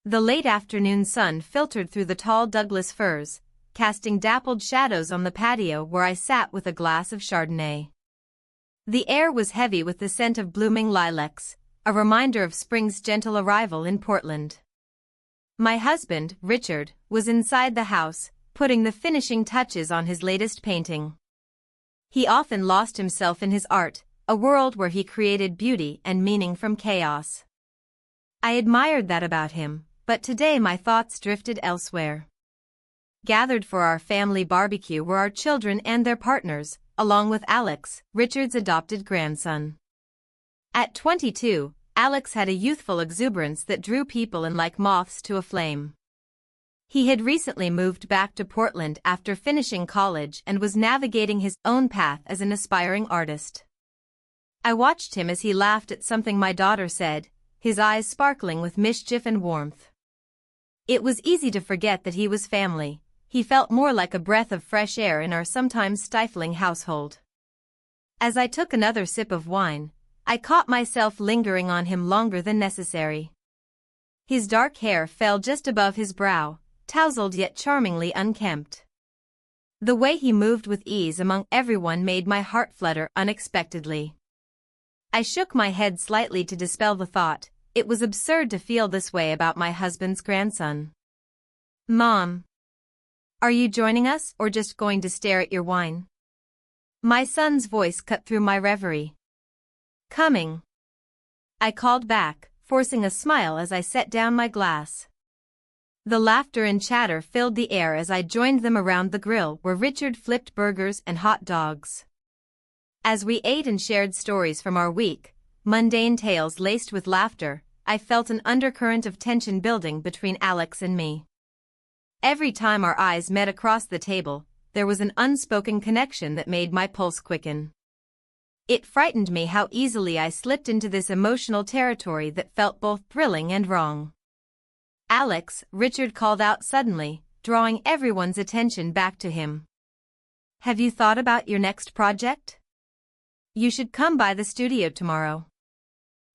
The late afternoon sun filtered through the tall Douglas firs, casting dappled shadows on the patio where I sat with a glass of Chardonnay. The air was heavy with the scent of blooming lilacs, a reminder of spring's gentle arrival in Portland. My husband, Richard, was inside the house, putting the finishing touches on his latest painting. He often lost himself in his art, a world where he created beauty and meaning from chaos. I admired that about him, but today my thoughts drifted elsewhere. Gathered for our family barbecue were our children and their partners, along with Alex, Richard's adopted grandson. At 22, Alex had a youthful exuberance that drew people in like moths to a flame. He had recently moved back to Portland after finishing college and was navigating his own path as an aspiring artist. I watched him as he laughed at something my daughter said, his eyes sparkling with mischief and warmth. It was easy to forget that he was family. He felt more like a breath of fresh air in our sometimes stifling household. As I took another sip of wine, I caught myself lingering on him longer than necessary. His dark hair fell just above his brow, tousled yet charmingly unkempt. The way he moved with ease among everyone made my heart flutter unexpectedly. I shook my head slightly to dispel the thought. It was absurd to feel this way about my husband's grandson. "Mom, are you joining us or just going to stare at your wine?" My son's voice cut through my reverie. "Coming," I called back, forcing a smile as I set down my glass. The laughter and chatter filled the air as I joined them around the grill where Richard flipped burgers and hot dogs. As we ate and shared stories from our week, mundane tales laced with laughter, I felt an undercurrent of tension building between Alex and me. Every time our eyes met across the table, there was an unspoken connection that made my pulse quicken. It frightened me how easily I slipped into this emotional territory that felt both thrilling and wrong. "Alex," Richard called out suddenly, drawing everyone's attention back to him. "Have you thought about your next project? You should come by the studio tomorrow."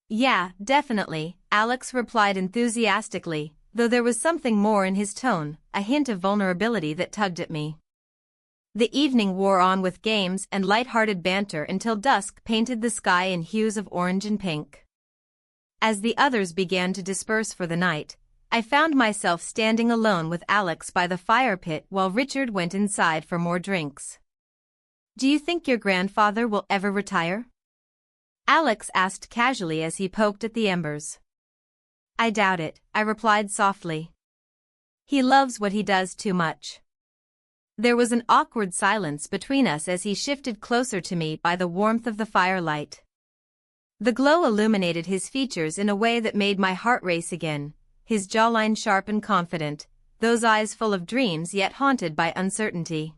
"Yeah, definitely," Alex replied enthusiastically, though there was something more in his tone, a hint of vulnerability that tugged at me. The evening wore on with games and light-hearted banter until dusk painted the sky in hues of orange and pink. As the others began to disperse for the night, I found myself standing alone with Alex by the fire pit while Richard went inside for more drinks. "Do you think your grandfather will ever retire?" Alex asked casually as he poked at the embers. "I doubt it," I replied softly. "He loves what he does too much." There was an awkward silence between us as he shifted closer to me by the warmth of the firelight. The glow illuminated his features in a way that made my heart race again, his jawline sharp and confident, those eyes full of dreams yet haunted by uncertainty.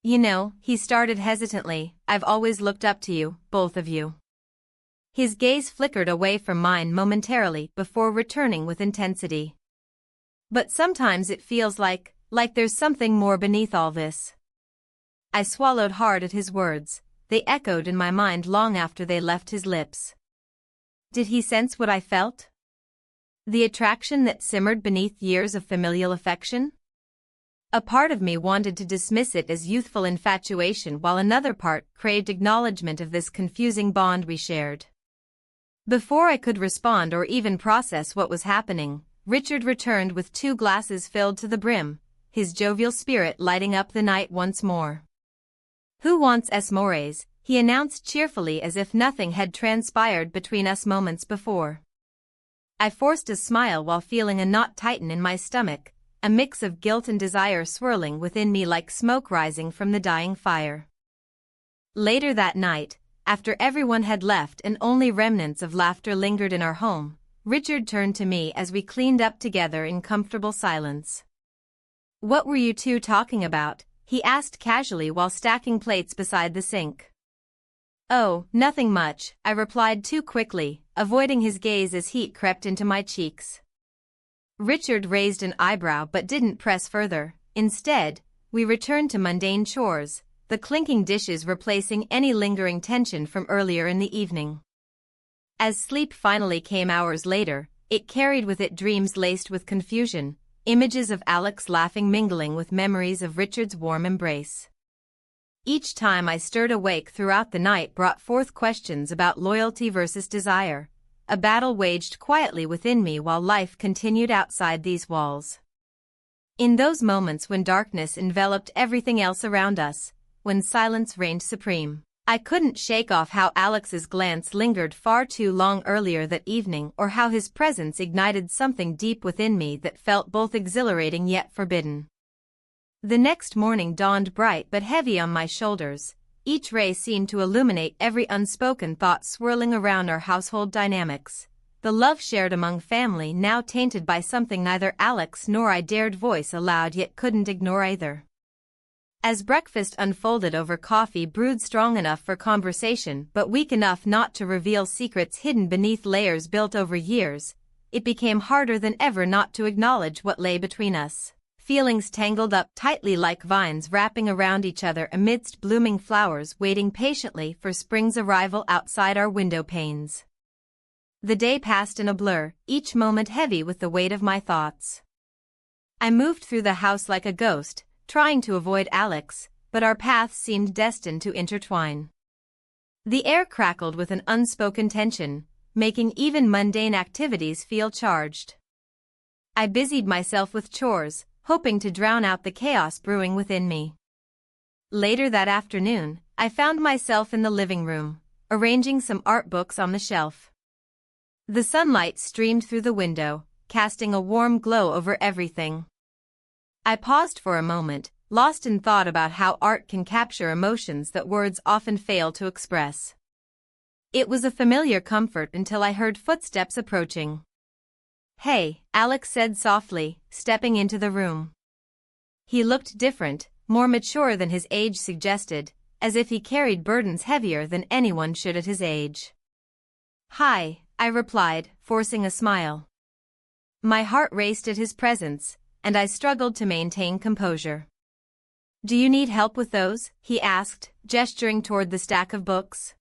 "You know," he started hesitantly, "I've always looked up to you, both of you." His gaze flickered away from mine momentarily before returning with intensity. "But sometimes it feels like there's something more beneath all this." I swallowed hard at his words. They echoed in my mind long after they left his lips. Did he sense what I felt? The attraction that simmered beneath years of familial affection? A part of me wanted to dismiss it as youthful infatuation while another part craved acknowledgement of this confusing bond we shared. Before I could respond or even process what was happening, Richard returned with 2 glasses filled to the brim, his jovial spirit lighting up the night once more. "Who wants s'mores?" he announced cheerfully as if nothing had transpired between us moments before. I forced a smile while feeling a knot tighten in my stomach, a mix of guilt and desire swirling within me like smoke rising from the dying fire. Later that night, after everyone had left and only remnants of laughter lingered in our home, Richard turned to me as we cleaned up together in comfortable silence. "What were you two talking about?" he asked casually while stacking plates beside the sink. "Oh, nothing much," I replied too quickly, avoiding his gaze as heat crept into my cheeks. Richard raised an eyebrow but didn't press further. Instead, we returned to mundane chores, the clinking dishes replacing any lingering tension from earlier in the evening. As sleep finally came hours later, it carried with it dreams laced with confusion, images of Alex laughing mingling with memories of Richard's warm embrace. Each time I stirred awake throughout the night brought forth questions about loyalty versus desire, a battle waged quietly within me while life continued outside these walls. In those moments when darkness enveloped everything else around us, when silence reigned supreme, I couldn't shake off how Alex's glance lingered far too long earlier that evening, or how his presence ignited something deep within me that felt both exhilarating yet forbidden. The next morning dawned bright but heavy on my shoulders. Each ray seemed to illuminate every unspoken thought swirling around our household dynamics, the love shared among family now tainted by something neither Alex nor I dared voice aloud yet couldn't ignore either. As breakfast unfolded over coffee brewed strong enough for conversation but weak enough not to reveal secrets hidden beneath layers built over years, it became harder than ever not to acknowledge what lay between us. Feelings tangled up tightly like vines wrapping around each other amidst blooming flowers waiting patiently for spring's arrival outside our window panes. The day passed in a blur, each moment heavy with the weight of my thoughts. I moved through the house like a ghost, trying to avoid Alex, but our paths seemed destined to intertwine. The air crackled with an unspoken tension, making even mundane activities feel charged. I busied myself with chores, hoping to drown out the chaos brewing within me. Later that afternoon, I found myself in the living room, arranging some art books on the shelf. The sunlight streamed through the window, casting a warm glow over everything. I paused for a moment, lost in thought about how art can capture emotions that words often fail to express. It was a familiar comfort until I heard footsteps approaching. "Hey," Alex said softly, stepping into the room. He looked different, more mature than his age suggested, as if he carried burdens heavier than anyone should at his age. "Hi," I replied, forcing a smile. My heart raced at his presence, and I struggled to maintain composure. "Do you need help with those?" he asked, gesturing toward the stack of books.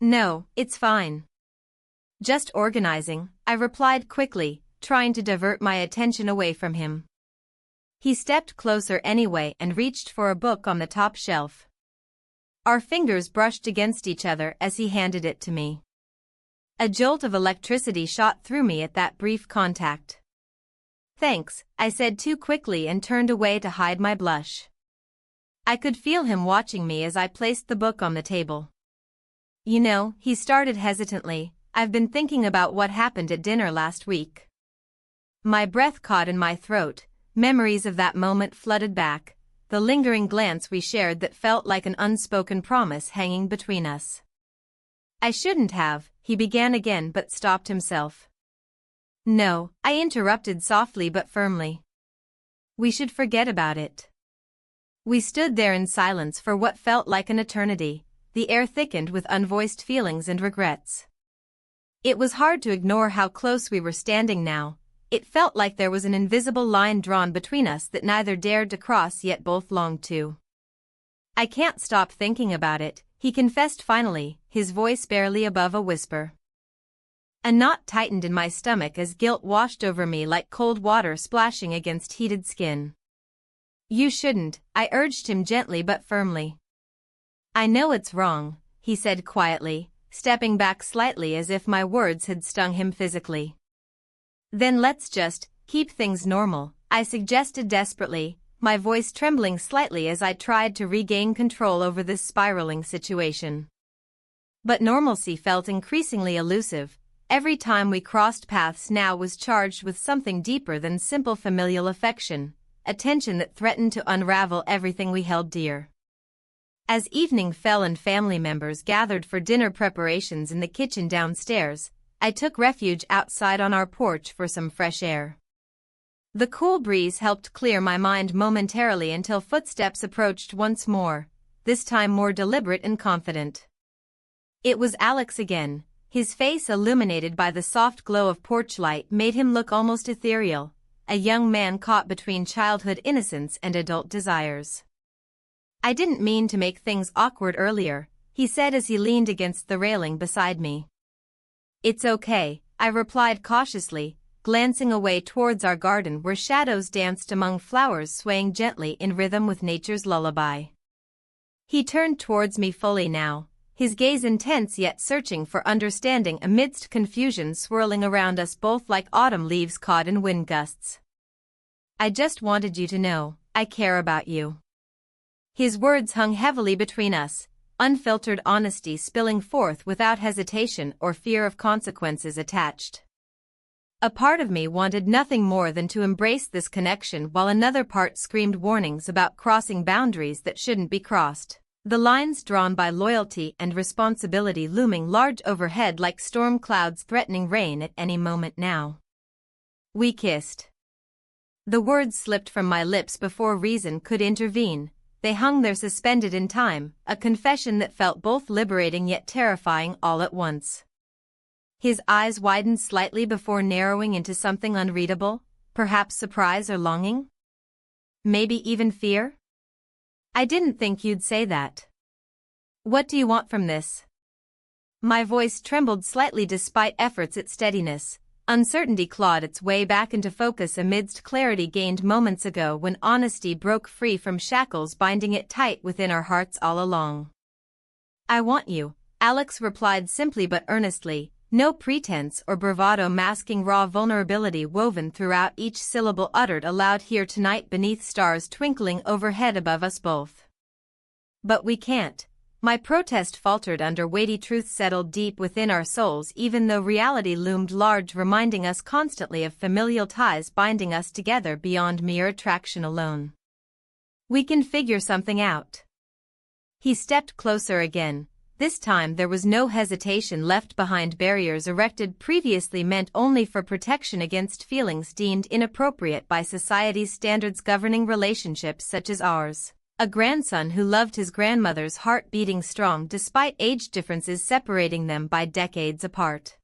"No, it's fine. Just organizing," I replied quickly, trying to divert my attention away from him. He stepped closer anyway and reached for a book on the top shelf. Our fingers brushed against each other as he handed it to me. A jolt of electricity shot through me at that brief contact. "Thanks," I said too quickly and turned away to hide my blush. I could feel him watching me as I placed the book on the table. "You know," he started hesitantly, "I've been thinking about what happened at dinner last week." My breath caught in my throat, memories of that moment flooded back, the lingering glance we shared that felt like an unspoken promise hanging between us. "I shouldn't have," he began again but stopped himself. "No," I interrupted softly but firmly. "We should forget about it." We stood there in silence for what felt like an eternity, the air thickened with unvoiced feelings and regrets. It was hard to ignore how close we were standing now. It felt like there was an invisible line drawn between us that neither dared to cross yet both longed to. "I can't stop thinking about it," he confessed finally, his voice barely above a whisper. A knot tightened in my stomach as guilt washed over me like cold water splashing against heated skin. "You shouldn't," I urged him gently but firmly. "I know it's wrong," he said quietly, stepping back slightly as if my words had stung him physically. "Then let's just keep things normal," I suggested desperately, my voice trembling slightly as I tried to regain control over this spiraling situation. But normalcy felt increasingly elusive. Every time we crossed paths now was charged with something deeper than simple familial affection, a tension that threatened to unravel everything we held dear. As evening fell and family members gathered for dinner preparations in the kitchen downstairs, I took refuge outside on our porch for some fresh air. The cool breeze helped clear my mind momentarily until footsteps approached once more, this time more deliberate and confident. It was Alex again. His face illuminated by the soft glow of porch light made him look almost ethereal, a young man caught between childhood innocence and adult desires. "I didn't mean to make things awkward earlier," he said as he leaned against the railing beside me. "It's okay," I replied cautiously, glancing away towards our garden where shadows danced among flowers swaying gently in rhythm with nature's lullaby. He turned towards me fully now, his gaze intense yet searching for understanding amidst confusion swirling around us both like autumn leaves caught in wind gusts. I just wanted you to know, I care about you. His words hung heavily between us, unfiltered honesty spilling forth without hesitation or fear of consequences attached. A part of me wanted nothing more than to embrace this connection while another part screamed warnings about crossing boundaries that shouldn't be crossed, the lines drawn by loyalty and responsibility looming large overhead like storm clouds threatening rain at any moment now. We kissed. The words slipped from my lips before reason could intervene. They hung there suspended in time, a confession that felt both liberating yet terrifying all at once. His eyes widened slightly before narrowing into something unreadable, perhaps surprise or longing? Maybe even fear? I didn't think you'd say that. What do you want from this? My voice trembled slightly despite efforts at steadiness. Uncertainty clawed its way back into focus amidst clarity gained moments ago when honesty broke free from shackles binding it tight within our hearts all along. I want you, Alex replied simply but earnestly, no pretense or bravado masking raw vulnerability woven throughout each syllable uttered aloud here tonight beneath stars twinkling overhead above us both. But we can't. My protest faltered under weighty truth settled deep within our souls even though reality loomed large reminding us constantly of familial ties binding us together beyond mere attraction alone. We can figure something out. He stepped closer again. This time there was no hesitation left behind barriers erected previously meant only for protection against feelings deemed inappropriate by society's standards governing relationships such as ours. A grandson who loved his grandmother's heart beating strong despite age differences separating them by decades apart.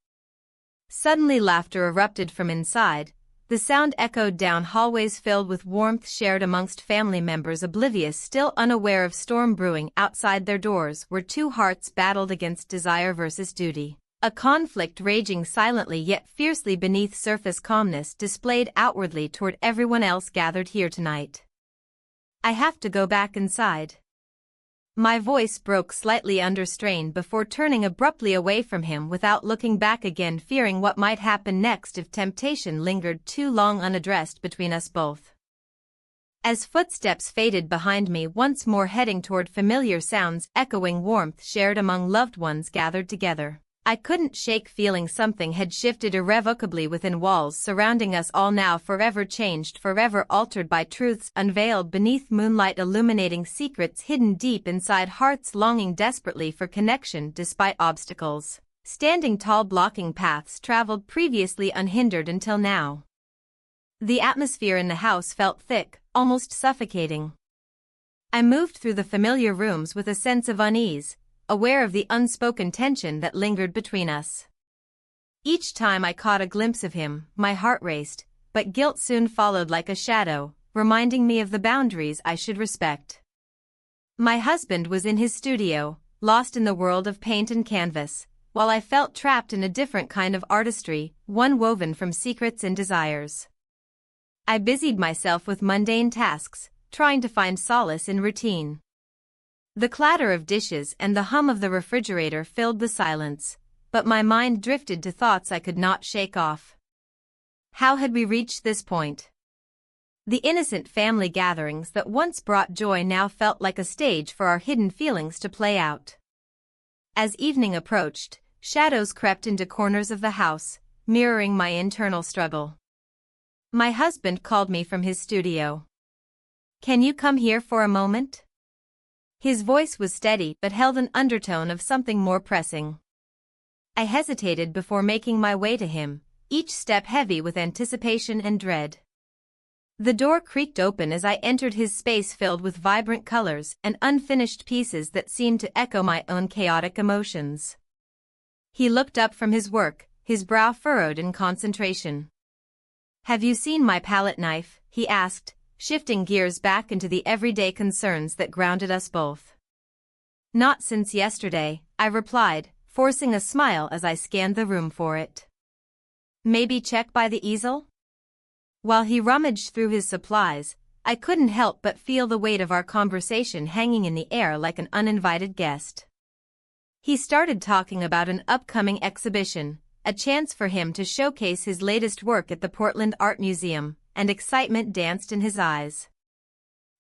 Suddenly laughter erupted from inside, the sound echoed down hallways filled with warmth shared amongst family members oblivious still unaware of storm brewing outside their doors where two hearts battled against desire versus duty. A conflict raging silently yet fiercely beneath surface calmness displayed outwardly toward everyone else gathered here tonight. I have to go back inside. My voice broke slightly under strain before turning abruptly away from him without looking back again fearing what might happen next if temptation lingered too long unaddressed between us both. As footsteps faded behind me once more heading toward familiar sounds echoing warmth shared among loved ones gathered together, I couldn't shake feeling something had shifted irrevocably within walls surrounding us all now forever changed forever altered by truths unveiled beneath moonlight illuminating secrets hidden deep inside hearts longing desperately for connection despite obstacles, standing tall blocking paths traveled previously unhindered until now. The atmosphere in the house felt thick, almost suffocating. I moved through the familiar rooms with a sense of unease, aware of the unspoken tension that lingered between us. Each time I caught a glimpse of him, my heart raced, but guilt soon followed like a shadow, reminding me of the boundaries I should respect. My husband was in his studio, lost in the world of paint and canvas, while I felt trapped in a different kind of artistry, one woven from secrets and desires. I busied myself with mundane tasks, trying to find solace in routine. The clatter of dishes and the hum of the refrigerator filled the silence, but my mind drifted to thoughts I could not shake off. How had we reached this point? The innocent family gatherings that once brought joy now felt like a stage for our hidden feelings to play out. As evening approached, shadows crept into corners of the house, mirroring my internal struggle. My husband called me from his studio. "Can you come here for a moment?" His voice was steady but held an undertone of something more pressing. I hesitated before making my way to him, each step heavy with anticipation and dread. The door creaked open as I entered his space filled with vibrant colors and unfinished pieces that seemed to echo my own chaotic emotions. He looked up from his work, his brow furrowed in concentration. "Have you seen my palette knife?" he asked, shifting gears back into the everyday concerns that grounded us both. "Not since yesterday," I replied, forcing a smile as I scanned the room for it. Maybe check by the easel? While he rummaged through his supplies, I couldn't help but feel the weight of our conversation hanging in the air like an uninvited guest. He started talking about an upcoming exhibition, a chance for him to showcase his latest work at the Portland Art Museum, and excitement danced in his eyes.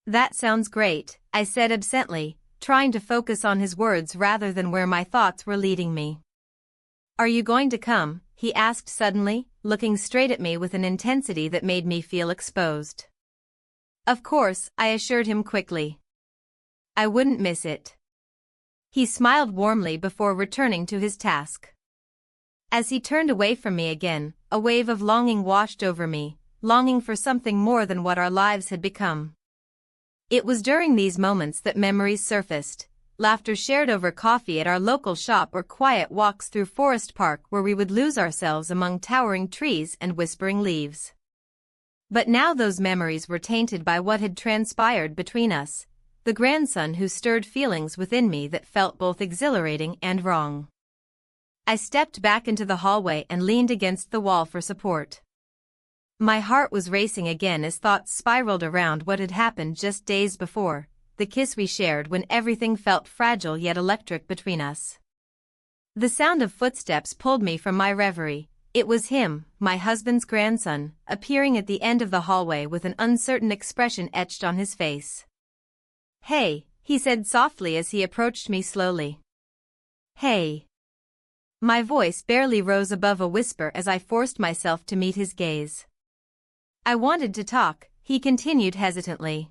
That sounds great, I said absently, trying to focus on his words rather than where my thoughts were leading me. Are you going to come? He asked suddenly, looking straight at me with an intensity that made me feel exposed. Of course, I assured him quickly. I wouldn't miss it. He smiled warmly before returning to his task. As he turned away from me again, a wave of longing washed over me, longing for something more than what our lives had become. It was during these moments that memories surfaced, laughter shared over coffee at our local shop or quiet walks through Forest Park where we would lose ourselves among towering trees and whispering leaves. But now those memories were tainted by what had transpired between us, the grandson who stirred feelings within me that felt both exhilarating and wrong. I stepped back into the hallway and leaned against the wall for support. My heart was racing again as thoughts spiraled around what had happened just days before, the kiss we shared when everything felt fragile yet electric between us. The sound of footsteps pulled me from my reverie. It was him, my husband's grandson, appearing at the end of the hallway with an uncertain expression etched on his face. Hey, he said softly as he approached me slowly. Hey. My voice barely rose above a whisper as I forced myself to meet his gaze. I wanted to talk, he continued hesitantly.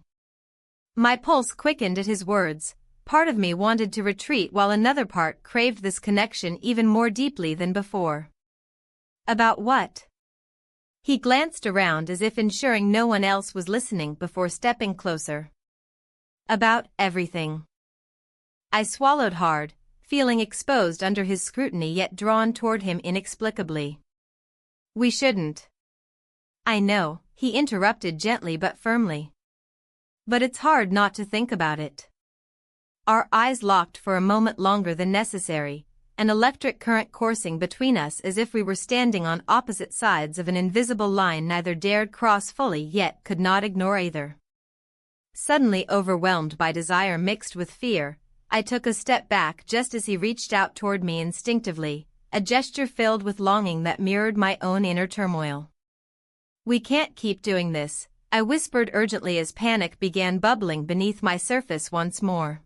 My pulse quickened at his words. Part of me wanted to retreat while another part craved this connection even more deeply than before. About what? He glanced around as if ensuring no one else was listening before stepping closer. About everything. I swallowed hard, feeling exposed under his scrutiny yet drawn toward him inexplicably. We shouldn't. I know, he interrupted gently but firmly. But it's hard not to think about it. Our eyes locked for a moment longer than necessary, an electric current coursing between us as if we were standing on opposite sides of an invisible line neither dared cross fully yet could not ignore either. Suddenly overwhelmed by desire mixed with fear, I took a step back just as he reached out toward me instinctively, a gesture filled with longing that mirrored my own inner turmoil. We can't keep doing this, I whispered urgently as panic began bubbling beneath my surface once more.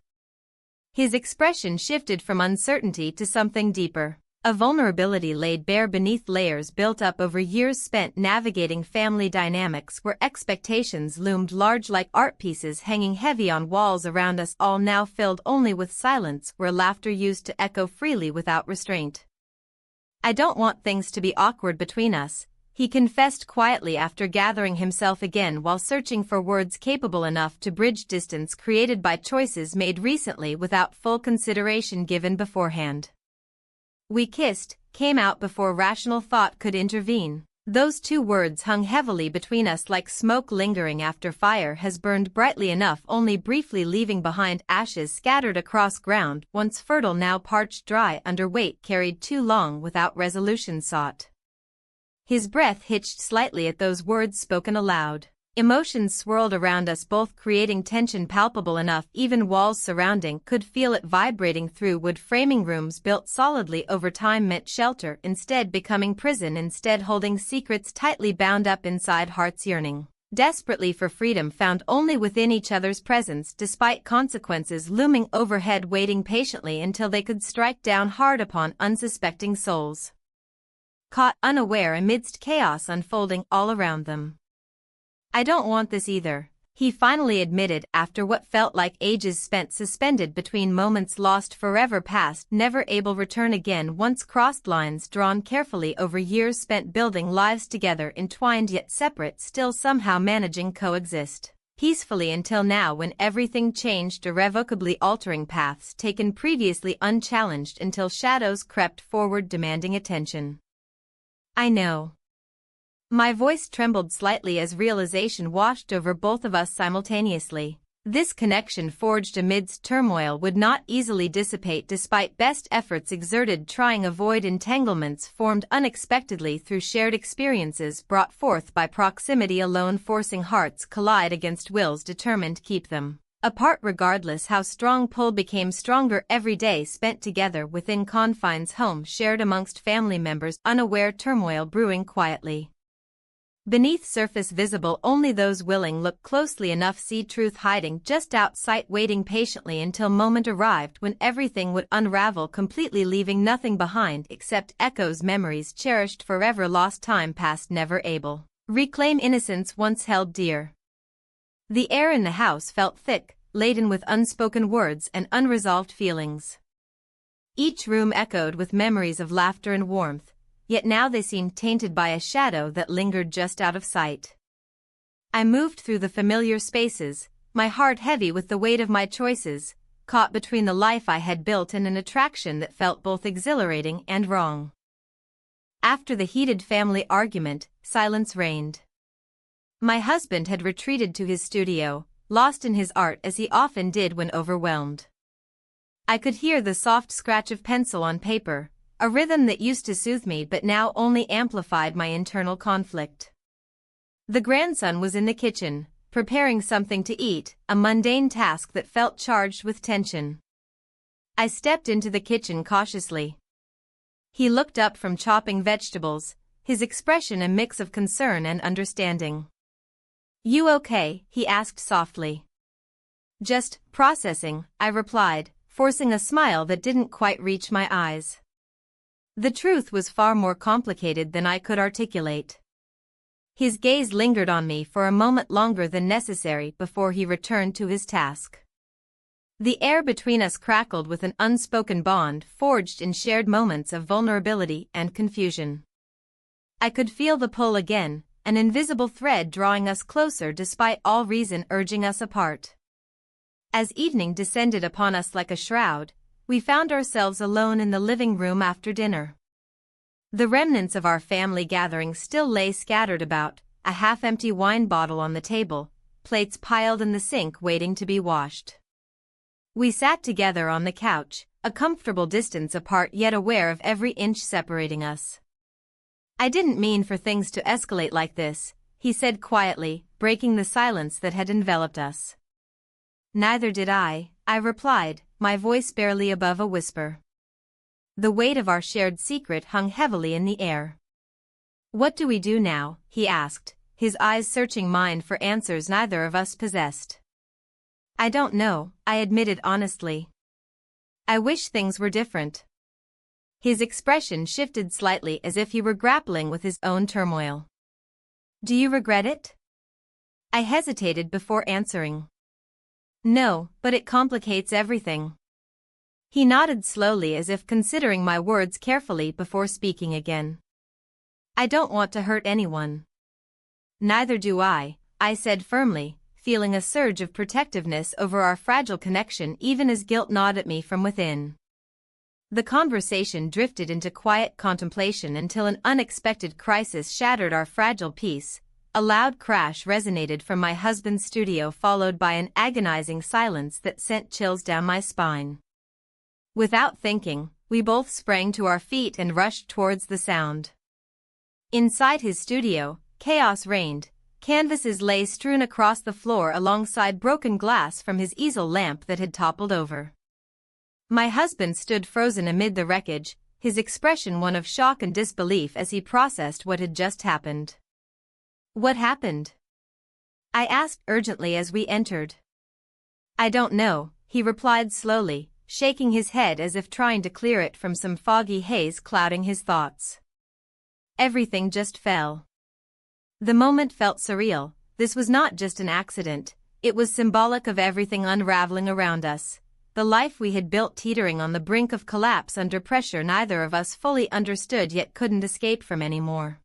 His expression shifted from uncertainty to something deeper, a vulnerability laid bare beneath layers built up over years spent navigating family dynamics where expectations loomed large like art pieces hanging heavy on walls around us, all now filled only with silence where laughter used to echo freely without restraint. I don't want things to be awkward between us, he confessed quietly after gathering himself again while searching for words capable enough to bridge distance created by choices made recently without full consideration given beforehand. We kissed, came out before rational thought could intervene. Those two words hung heavily between us like smoke lingering after fire has burned brightly enough, only briefly leaving behind ashes scattered across ground once fertile now parched dry under weight carried too long without resolution sought. His breath hitched slightly at those words spoken aloud. Emotions swirled around us both, creating tension palpable enough even walls surrounding could feel it vibrating through wood framing. Rooms built solidly over time meant shelter, instead becoming prison, instead holding secrets tightly bound up inside hearts yearning desperately for freedom found only within each other's presence, despite consequences looming overhead, waiting patiently until they could strike down hard upon unsuspecting souls caught unaware amidst chaos unfolding all around them. I don't want this either, he finally admitted after what felt like ages spent suspended between moments lost forever past, never able return again, once crossed lines drawn carefully over years spent building lives together, entwined yet separate, still somehow managing coexist peacefully until now when everything changed, irrevocably altering paths taken previously unchallenged until shadows crept forward demanding attention. I know. My voice trembled slightly as realization washed over both of us simultaneously. This connection forged amidst turmoil would not easily dissipate despite best efforts exerted trying avoid entanglements formed unexpectedly through shared experiences brought forth by proximity alone forcing hearts collide against wills determined to keep them apart regardless how strong pull became stronger every day spent together within confines home shared amongst family members unaware turmoil brewing quietly. Beneath surface visible only those willing look closely enough see truth hiding just out sight waiting patiently until moment arrived when everything would unravel completely leaving nothing behind except echoes memories cherished forever lost time past never able reclaim innocence once held dear. The air in the house felt thick, laden with unspoken words and unresolved feelings. Each room echoed with memories of laughter and warmth, yet now they seemed tainted by a shadow that lingered just out of sight. I moved through the familiar spaces, my heart heavy with the weight of my choices, caught between the life I had built and an attraction that felt both exhilarating and wrong. After the heated family argument, silence reigned. My husband had retreated to his studio, lost in his art as he often did when overwhelmed. I could hear the soft scratch of pencil on paper, a rhythm that used to soothe me but now only amplified my internal conflict. The grandson was in the kitchen, preparing something to eat, a mundane task that felt charged with tension. I stepped into the kitchen cautiously. He looked up from chopping vegetables, his expression a mix of concern and understanding. "You okay?" he asked softly. "Just processing," I replied, forcing a smile that didn't quite reach my eyes. The truth was far more complicated than I could articulate. His gaze lingered on me for a moment longer than necessary before he returned to his task. The air between us crackled with an unspoken bond forged in shared moments of vulnerability and confusion. I could feel the pull again, an invisible thread drawing us closer despite all reason urging us apart. As evening descended upon us like a shroud, we found ourselves alone in the living room after dinner. The remnants of our family gathering still lay scattered about, a half-empty wine bottle on the table, plates piled in the sink waiting to be washed. We sat together on the couch, a comfortable distance apart yet aware of every inch separating us. "I didn't mean for things to escalate like this," he said quietly, breaking the silence that had enveloped us. "Neither did I," I replied, my voice barely above a whisper. The weight of our shared secret hung heavily in the air. "What do we do now?" he asked, his eyes searching mine for answers neither of us possessed. "I don't know," I admitted honestly. "I wish things were different." His expression shifted slightly as if he were grappling with his own turmoil. "Do you regret it?" I hesitated before answering. "No, but it complicates everything." He nodded slowly as if considering my words carefully before speaking again. "I don't want to hurt anyone." "Neither do I," I said firmly, feeling a surge of protectiveness over our fragile connection even as guilt gnawed at me from within. The conversation drifted into quiet contemplation until an unexpected crisis shattered our fragile peace. A loud crash resonated from my husband's studio followed by an agonizing silence that sent chills down my spine. Without thinking, we both sprang to our feet and rushed towards the sound. Inside his studio, chaos reigned. Canvases lay strewn across the floor alongside broken glass from his easel lamp that had toppled over. My husband stood frozen amid the wreckage, his expression one of shock and disbelief as he processed what had just happened. "What happened?" I asked urgently as we entered. "I don't know," he replied slowly, shaking his head as if trying to clear it from some foggy haze clouding his thoughts. "Everything just fell." The moment felt surreal. This was not just an accident, it was symbolic of everything unraveling around us. The life we had built teetering on the brink of collapse under pressure neither of us fully understood yet couldn't escape from anymore.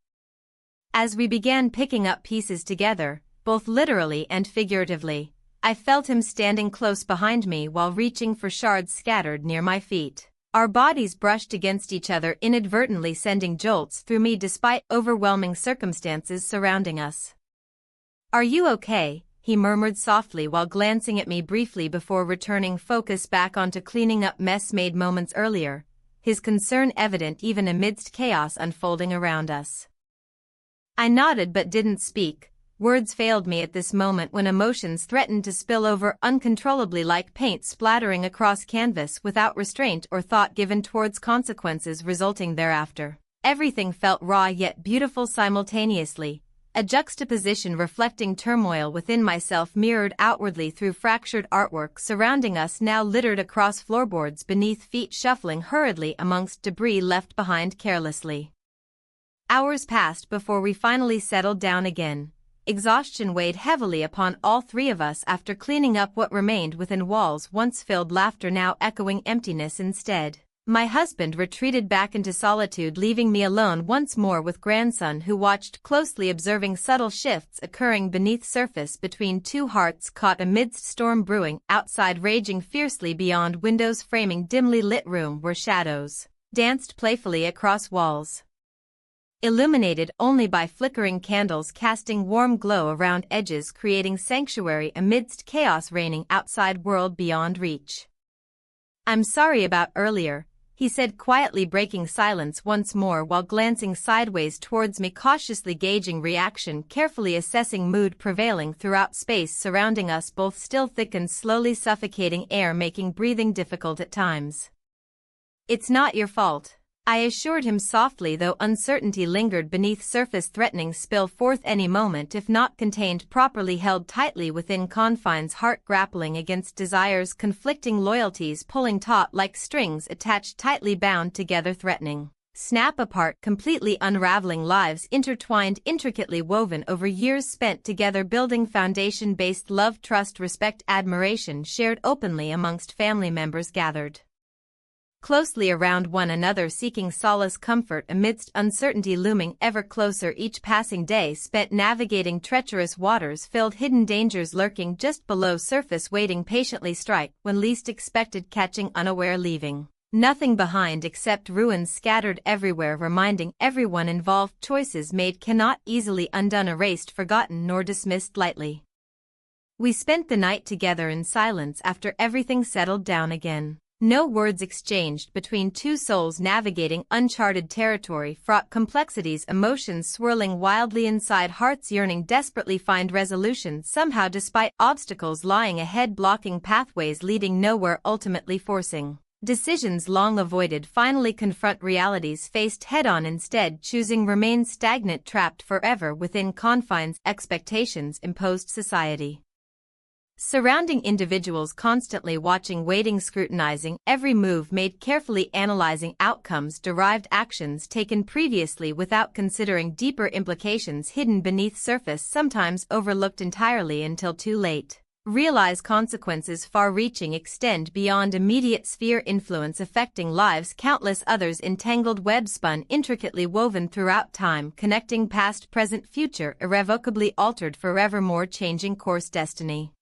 As we began picking up pieces together, both literally and figuratively, I felt him standing close behind me while reaching for shards scattered near my feet. Our bodies brushed against each other inadvertently sending jolts through me despite overwhelming circumstances surrounding us. "Are you okay?" he murmured softly while glancing at me briefly before returning focus back onto cleaning up mess made moments earlier, his concern evident even amidst chaos unfolding around us. I nodded but didn't speak. Words failed me at this moment when emotions threatened to spill over uncontrollably like paint splattering across canvas without restraint or thought given towards consequences resulting thereafter. Everything felt raw yet beautiful simultaneously, a juxtaposition reflecting turmoil within myself mirrored outwardly through fractured artwork surrounding us now littered across floorboards beneath feet shuffling hurriedly amongst debris left behind carelessly. Hours passed before we finally settled down again. Exhaustion weighed heavily upon all three of us after cleaning up what remained within walls once filled laughter now echoing emptiness instead. My husband retreated back into solitude leaving me alone once more with grandson who watched closely observing subtle shifts occurring beneath surface between two hearts caught amidst storm brewing outside raging fiercely beyond windows framing dimly lit room where shadows danced playfully across walls. Illuminated only by flickering candles casting warm glow around edges creating sanctuary amidst chaos reigning outside world beyond reach. "I'm sorry about earlier," he said quietly breaking silence once more while glancing sideways towards me cautiously gauging reaction carefully assessing mood prevailing throughout space surrounding us both still thickened slowly suffocating air making breathing difficult at times. "It's not your fault," I assured him softly though uncertainty lingered beneath surface threatening spill forth any moment if not contained properly held tightly within confines heart grappling against desires conflicting loyalties pulling taut like strings attached tightly bound together threatening. Snap apart completely unraveling lives intertwined intricately woven over years spent together building foundation-based love trust respect admiration shared openly amongst family members gathered closely around one another seeking solace comfort amidst uncertainty looming ever closer each passing day spent navigating treacherous waters filled hidden dangers lurking just below surface waiting patiently strike when least expected catching unaware leaving nothing behind except ruins scattered everywhere reminding everyone involved choices made cannot easily undone erased forgotten nor dismissed lightly. We spent the night together in silence after everything settled down again. No words exchanged between two souls navigating uncharted territory fraught complexities emotions swirling wildly inside hearts yearning desperately find resolution somehow despite obstacles lying ahead blocking pathways leading nowhere ultimately forcing decisions long avoided finally confront realities faced head-on instead choosing remain stagnant trapped forever within confines expectations imposed society. Surrounding individuals constantly watching waiting scrutinizing every move made carefully analyzing outcomes derived actions taken previously without considering deeper implications hidden beneath surface sometimes overlooked entirely until too late. Realize consequences far-reaching extend beyond immediate sphere influence affecting lives countless others entangled web spun intricately woven throughout time connecting past present future irrevocably altered forevermore changing course destiny.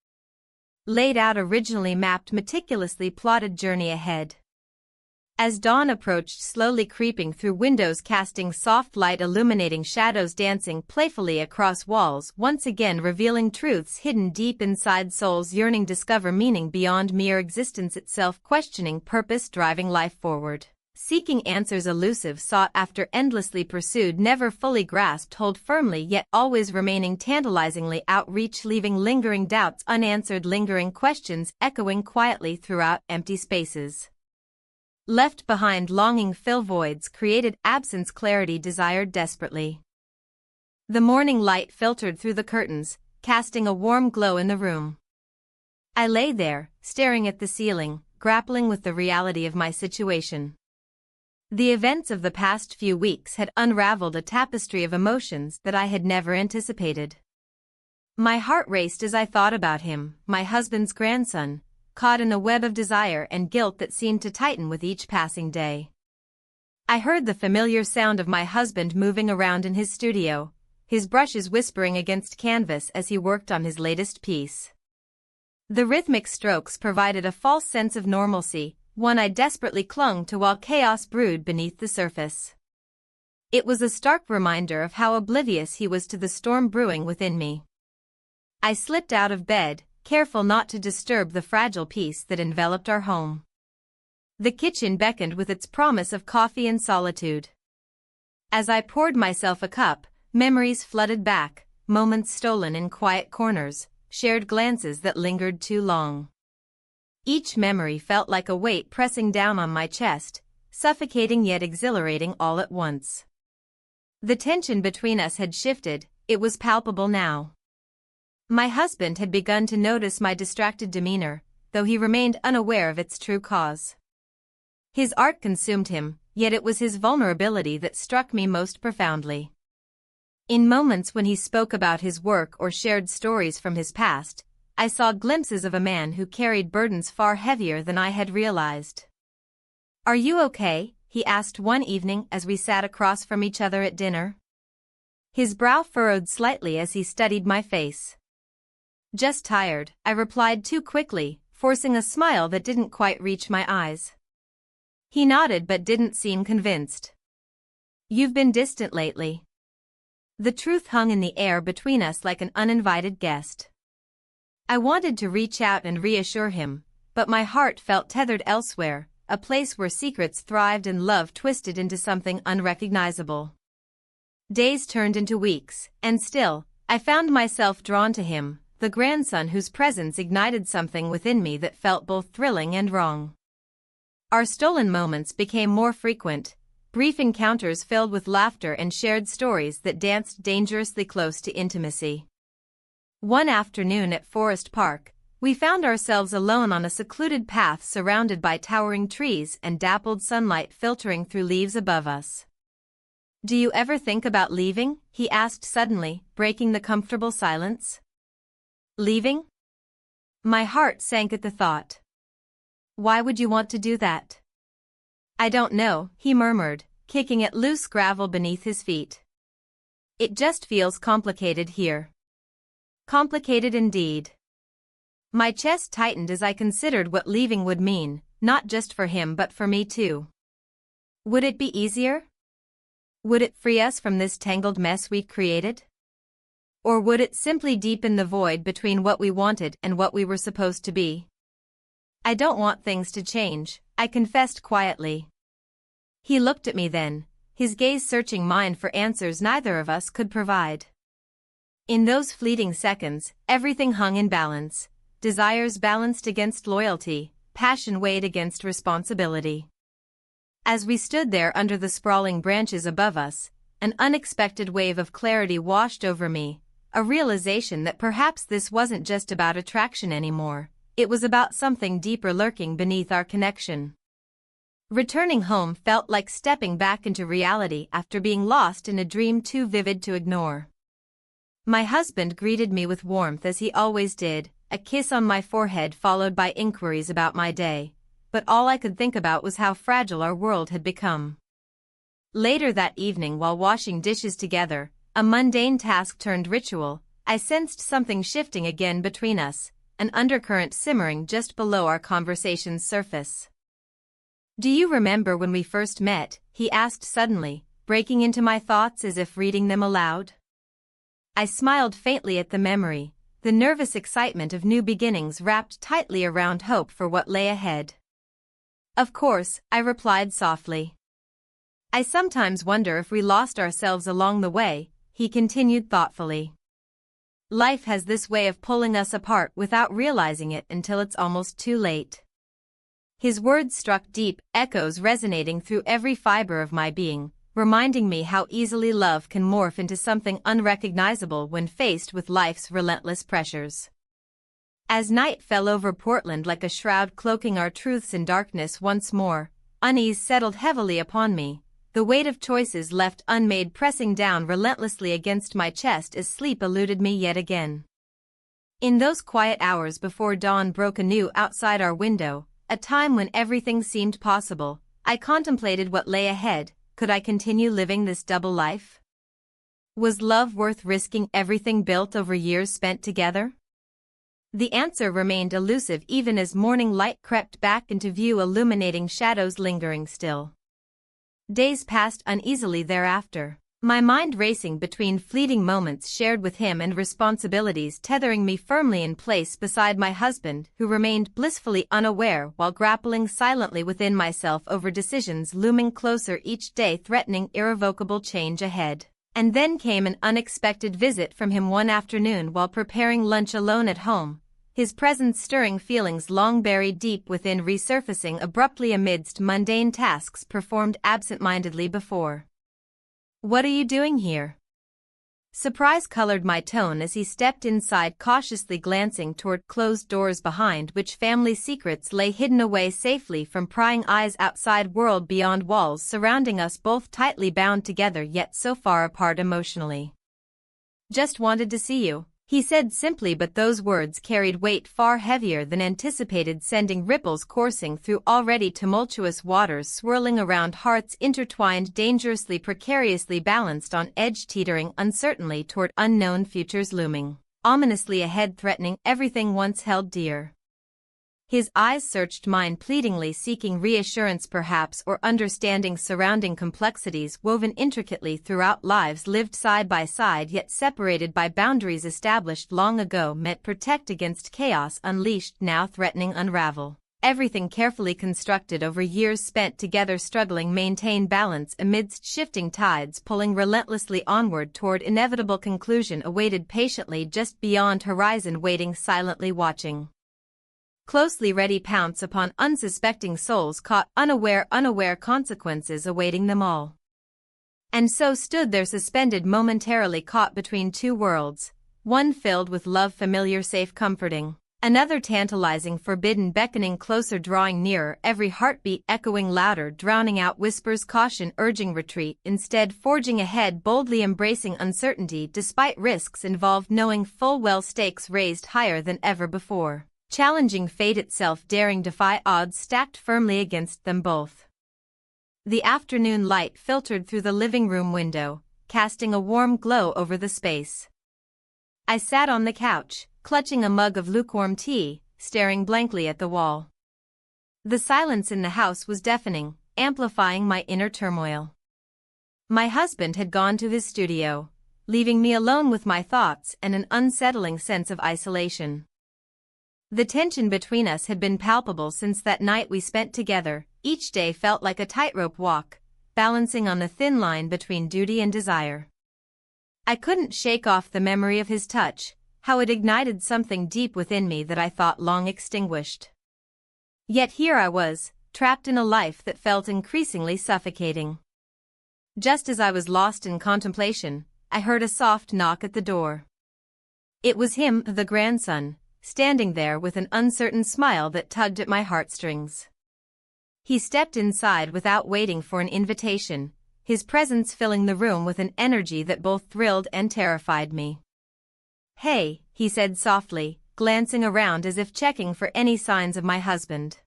Laid out originally mapped meticulously plotted journey ahead. As dawn approached slowly creeping through windows casting soft light illuminating shadows dancing playfully across walls once again revealing truths hidden deep inside souls yearning discover meaning beyond mere existence itself questioning purpose driving life forward. Seeking answers elusive sought after endlessly pursued never fully grasped hold firmly yet always remaining tantalizingly outreach leaving lingering doubts unanswered lingering questions echoing quietly throughout empty spaces. Left behind longing fill voids created absence clarity desired desperately. The morning light filtered through the curtains, casting a warm glow in the room. I lay there, staring at the ceiling, grappling with the reality of my situation. The events of the past few weeks had unraveled a tapestry of emotions that I had never anticipated. My heart raced as I thought about him, my husband's grandson, caught in a web of desire and guilt that seemed to tighten with each passing day. I heard the familiar sound of my husband moving around in his studio, his brushes whispering against canvas as he worked on his latest piece. The rhythmic strokes provided a false sense of normalcy, one I desperately clung to while chaos brewed beneath the surface. It was a stark reminder of how oblivious he was to the storm brewing within me. I slipped out of bed, careful not to disturb the fragile peace that enveloped our home. The kitchen beckoned with its promise of coffee and solitude. As I poured myself a cup, memories flooded back, moments stolen in quiet corners, shared glances that lingered too long. Each memory felt like a weight pressing down on my chest, suffocating yet exhilarating all at once. The tension between us had shifted, it was palpable now. My husband had begun to notice my distracted demeanor, though he remained unaware of its true cause. His art consumed him, yet it was his vulnerability that struck me most profoundly. In moments when he spoke about his work or shared stories from his past, I saw glimpses of a man who carried burdens far heavier than I had realized. "Are you okay?" he asked one evening as we sat across from each other at dinner. His brow furrowed slightly as he studied my face. "Just tired," I replied too quickly, forcing a smile that didn't quite reach my eyes. He nodded but didn't seem convinced. "You've been distant lately." The truth hung in the air between us like an uninvited guest. I wanted to reach out and reassure him, but my heart felt tethered elsewhere, a place where secrets thrived and love twisted into something unrecognizable. Days turned into weeks, and still, I found myself drawn to him, the grandson whose presence ignited something within me that felt both thrilling and wrong. Our stolen moments became more frequent, brief encounters filled with laughter and shared stories that danced dangerously close to intimacy. One afternoon at Forest Park, we found ourselves alone on a secluded path surrounded by towering trees and dappled sunlight filtering through leaves above us. "Do you ever think about leaving?" he asked suddenly, breaking the comfortable silence. "Leaving?" My heart sank at the thought. "Why would you want to do that?" "I don't know," he murmured, kicking at loose gravel beneath his feet. "It just feels complicated here." Complicated indeed. My chest tightened as I considered what leaving would mean, not just for him but for me too. Would it be easier? Would it free us from this tangled mess we created? Or would it simply deepen the void between what we wanted and what we were supposed to be? "I don't want things to change," I confessed quietly. He looked at me then, his gaze searching mine for answers neither of us could provide. In those fleeting seconds, everything hung in balance, desires balanced against loyalty, passion weighed against responsibility. As we stood there under the sprawling branches above us, an unexpected wave of clarity washed over me, a realization that perhaps this wasn't just about attraction anymore. It was about something deeper lurking beneath our connection. Returning home felt like stepping back into reality after being lost in a dream too vivid to ignore. My husband greeted me with warmth as he always did, a kiss on my forehead followed by inquiries about my day, but all I could think about was how fragile our world had become. Later that evening while washing dishes together, a mundane task turned ritual, I sensed something shifting again between us, an undercurrent simmering just below our conversation's surface. "Do you remember when we first met?" he asked suddenly, breaking into my thoughts as if reading them aloud. I smiled faintly at the memory, the nervous excitement of new beginnings wrapped tightly around hope for what lay ahead. "Of course," I replied softly. "I sometimes wonder if we lost ourselves along the way," he continued thoughtfully. "Life has this way of pulling us apart without realizing it until it's almost too late." His words struck deep, echoes resonating through every fiber of my being, reminding me how easily love can morph into something unrecognizable when faced with life's relentless pressures. As night fell over Portland like a shroud cloaking our truths in darkness once more, unease settled heavily upon me, the weight of choices left unmade pressing down relentlessly against my chest as sleep eluded me yet again. In those quiet hours before dawn broke anew outside our window, a time when everything seemed possible, I contemplated what lay ahead. Could I continue living this double life? Was love worth risking everything built over years spent together? The answer remained elusive even as morning light crept back into view, illuminating shadows lingering still. Days passed uneasily thereafter. My mind racing between fleeting moments shared with him and responsibilities tethering me firmly in place beside my husband, who remained blissfully unaware while grappling silently within myself over decisions looming closer each day, threatening irrevocable change ahead. And then came an unexpected visit from him one afternoon while preparing lunch alone at home, his presence stirring feelings long buried deep within, resurfacing abruptly amidst mundane tasks performed absent-mindedly before. "What are you doing here?" Surprise colored my tone as he stepped inside, cautiously glancing toward closed doors behind which family secrets lay hidden away safely from prying eyes outside, world beyond walls surrounding us, both tightly bound together yet so far apart emotionally. "Just wanted to see you," he said simply, but those words carried weight far heavier than anticipated, sending ripples coursing through already tumultuous waters, swirling around hearts intertwined, dangerously precariously balanced on edge, teetering uncertainly toward unknown futures looming ominously ahead, threatening everything once held dear. His eyes searched mine pleadingly, seeking reassurance perhaps, or understanding surrounding complexities woven intricately throughout lives lived side by side yet separated by boundaries established long ago, meant protect against chaos unleashed, now threatening unravel. Everything carefully constructed over years spent together, struggling maintain balance amidst shifting tides, pulling relentlessly onward toward inevitable conclusion, awaited patiently just beyond horizon, waiting silently, watching closely, ready pounce upon unsuspecting souls caught unaware consequences awaiting them all. And so stood there suspended, momentarily caught between two worlds, one filled with love, familiar, safe, comforting, another tantalizing, forbidden, beckoning closer, drawing nearer, every heartbeat echoing louder, drowning out whispers, caution urging retreat, instead forging ahead, boldly embracing uncertainty despite risks involved, knowing full well stakes raised higher than ever before, challenging fate itself, daring defy odds stacked firmly against them both. The afternoon light filtered through the living room window, casting a warm glow over the space. I sat on the couch, clutching a mug of lukewarm tea, staring blankly at the wall. The silence in the house was deafening, amplifying my inner turmoil. My husband had gone to his studio, leaving me alone with my thoughts and an unsettling sense of isolation. The tension between us had been palpable since that night we spent together. Each day felt like a tightrope walk, balancing on the thin line between duty and desire. I couldn't shake off the memory of his touch, how it ignited something deep within me that I thought long extinguished. Yet here I was, trapped in a life that felt increasingly suffocating. Just as I was lost in contemplation, I heard a soft knock at the door. It was him, the grandson, standing there with an uncertain smile that tugged at my heartstrings. He stepped inside without waiting for an invitation, his presence filling the room with an energy that both thrilled and terrified me. "Hey," he said softly, glancing around as if checking for any signs of my husband.